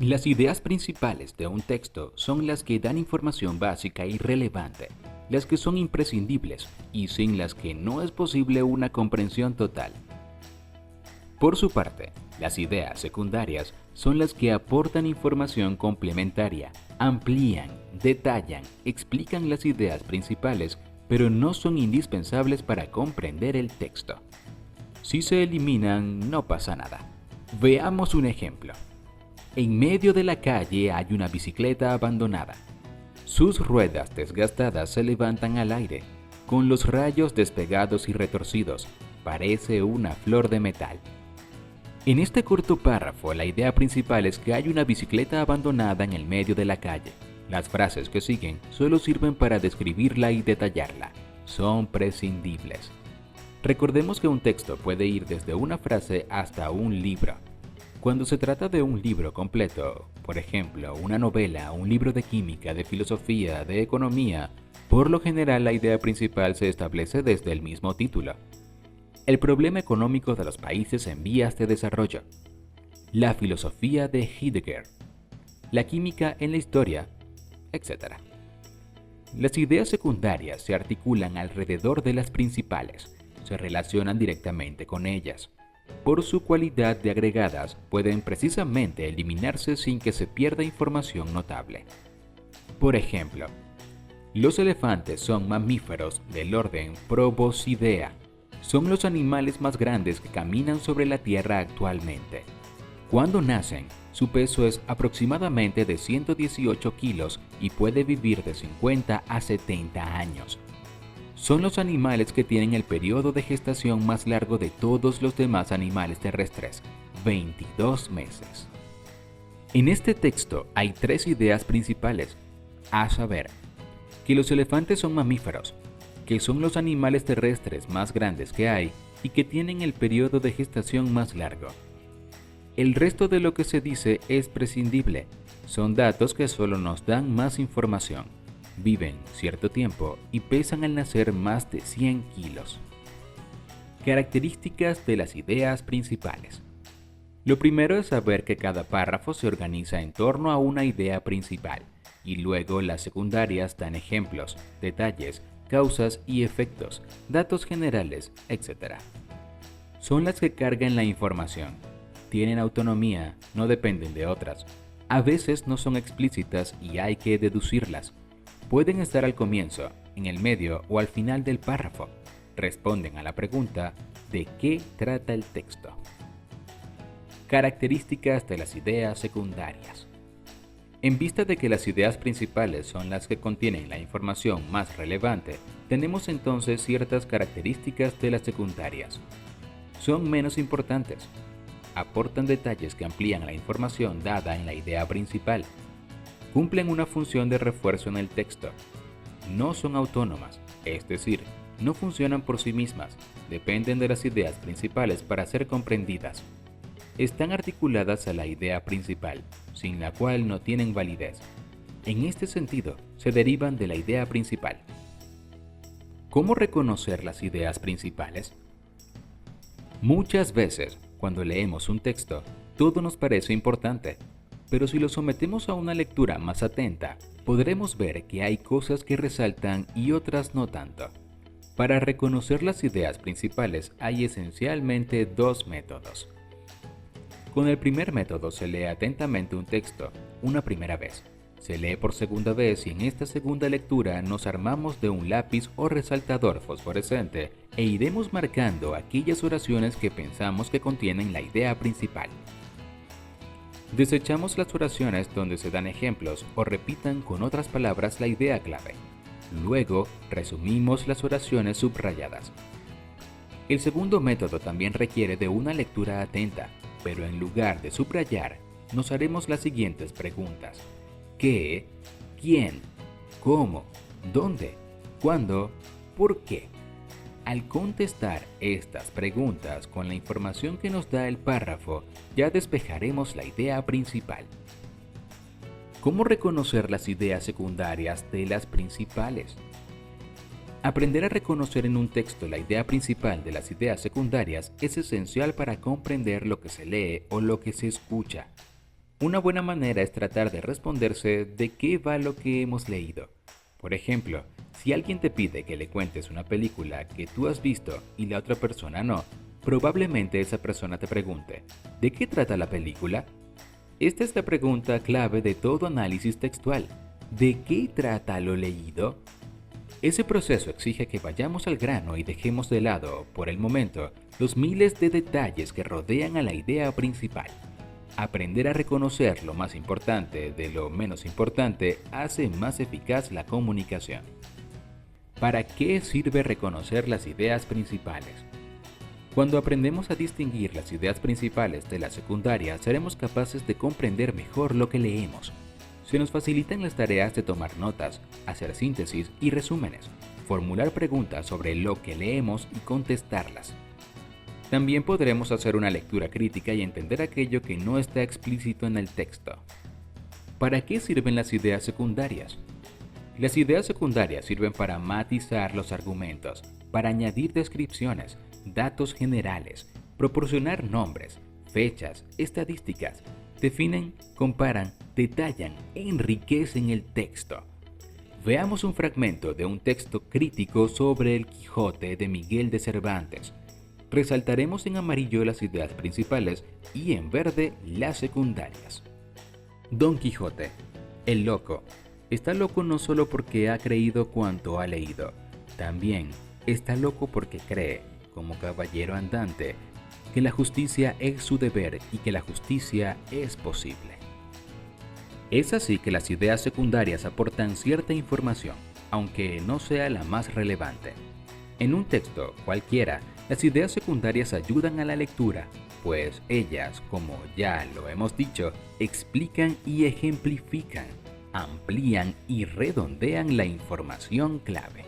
Las ideas principales de un texto son las que dan información básica y relevante, las que son imprescindibles y sin las que no es posible una comprensión total. Por su parte, las ideas secundarias son las que aportan información complementaria, amplían, detallan, explican las ideas principales, pero no son indispensables para comprender el texto. Si se eliminan, no pasa nada. Veamos un ejemplo. En medio de la calle hay una bicicleta abandonada. Sus ruedas desgastadas se levantan al aire, con los rayos despegados y retorcidos. Parece una flor de metal. En este corto párrafo, la idea principal es que hay una bicicleta abandonada en el medio de la calle. Las frases que siguen solo sirven para describirla y detallarla. Son prescindibles. Recordemos que un texto puede ir desde una frase hasta un libro. Cuando se trata de un libro completo, por ejemplo, una novela, un libro de química, de filosofía, de economía, por lo general la idea principal se establece desde el mismo título. El problema económico de los países en vías de desarrollo, la filosofía de Heidegger, la química en la historia, etc. Las ideas secundarias se articulan alrededor de las principales, se relacionan directamente con ellas. Por su cualidad de agregadas, pueden precisamente eliminarse sin que se pierda información notable. Por ejemplo, los elefantes son mamíferos del orden Proboscidea. Son los animales más grandes que caminan sobre la Tierra actualmente. Cuando nacen, su peso es aproximadamente de 118 kilos y puede vivir de 50 a 70 años. Son los animales que tienen el periodo de gestación más largo de todos los demás animales terrestres, 22 meses. En este texto hay tres ideas principales, a saber, que los elefantes son mamíferos, que son los animales terrestres más grandes que hay y que tienen el periodo de gestación más largo. El resto de lo que se dice es prescindible, son datos que solo nos dan más información. Viven cierto tiempo y pesan al nacer más de 100 kilos. Características de las ideas principales. Lo primero es saber que cada párrafo se organiza en torno a una idea principal, y luego las secundarias dan ejemplos, detalles, causas y efectos, datos generales, etc. Son las que cargan la información. Tienen autonomía, no dependen de otras. A veces no son explícitas y hay que deducirlas. Pueden estar al comienzo, en el medio o al final del párrafo. Responden a la pregunta ¿de qué trata el texto? Características de las ideas secundarias. En vista de que las ideas principales son las que contienen la información más relevante, tenemos entonces ciertas características de las secundarias. Son menos importantes. Aportan detalles que amplían la información dada en la idea principal. Cumplen una función de refuerzo en el texto. No son autónomas, es decir, no funcionan por sí mismas, dependen de las ideas principales para ser comprendidas. Están articuladas a la idea principal, sin la cual no tienen validez. En este sentido, se derivan de la idea principal. ¿Cómo reconocer las ideas principales? Muchas veces, cuando leemos un texto, todo nos parece importante. Pero si lo sometemos a una lectura más atenta, podremos ver que hay cosas que resaltan y otras no tanto. Para reconocer las ideas principales hay esencialmente dos métodos. Con el primer método se lee atentamente un texto, una primera vez. Se lee por segunda vez y en esta segunda lectura nos armamos de un lápiz o resaltador fosforescente e iremos marcando aquellas oraciones que pensamos que contienen la idea principal. Desechamos las oraciones donde se dan ejemplos o repitan con otras palabras la idea clave. Luego, resumimos las oraciones subrayadas. El segundo método también requiere de una lectura atenta, pero en lugar de subrayar, nos haremos las siguientes preguntas. ¿Qué? ¿Quién? ¿Cómo? ¿Dónde? ¿Cuándo? ¿Por qué? Al contestar estas preguntas con la información que nos da el párrafo, ya despejaremos la idea principal. ¿Cómo reconocer las ideas secundarias de las principales? Aprender a reconocer en un texto la idea principal de las ideas secundarias es esencial para comprender lo que se lee o lo que se escucha. Una buena manera es tratar de responderse de qué va lo que hemos leído. Por ejemplo, si alguien te pide que le cuentes una película que tú has visto y la otra persona no, probablemente esa persona te pregunte, ¿de qué trata la película? Esta es la pregunta clave de todo análisis textual. ¿De qué trata lo leído? Ese proceso exige que vayamos al grano y dejemos de lado, por el momento, los miles de detalles que rodean a la idea principal. Aprender a reconocer lo más importante de lo menos importante hace más eficaz la comunicación. ¿Para qué sirve reconocer las ideas principales? Cuando aprendemos a distinguir las ideas principales de las secundarias, seremos capaces de comprender mejor lo que leemos. Se nos facilitan las tareas de tomar notas, hacer síntesis y resúmenes, formular preguntas sobre lo que leemos y contestarlas. También podremos hacer una lectura crítica y entender aquello que no está explícito en el texto. ¿Para qué sirven las ideas secundarias? Las ideas secundarias sirven para matizar los argumentos, para añadir descripciones, datos generales, proporcionar nombres, fechas, estadísticas, definen, comparan, detallan e enriquecen el texto. Veamos un fragmento de un texto crítico sobre el Quijote de Miguel de Cervantes. Resaltaremos en amarillo las ideas principales y en verde las secundarias. Don Quijote, el loco, está loco no solo porque ha creído cuanto ha leído, también está loco porque cree, como caballero andante, que la justicia es su deber y que la justicia es posible. Es así que las ideas secundarias aportan cierta información, aunque no sea la más relevante. En un texto cualquiera, las ideas secundarias ayudan a la lectura, pues ellas, como ya lo hemos dicho, explican y ejemplifican, amplían y redondean la información clave.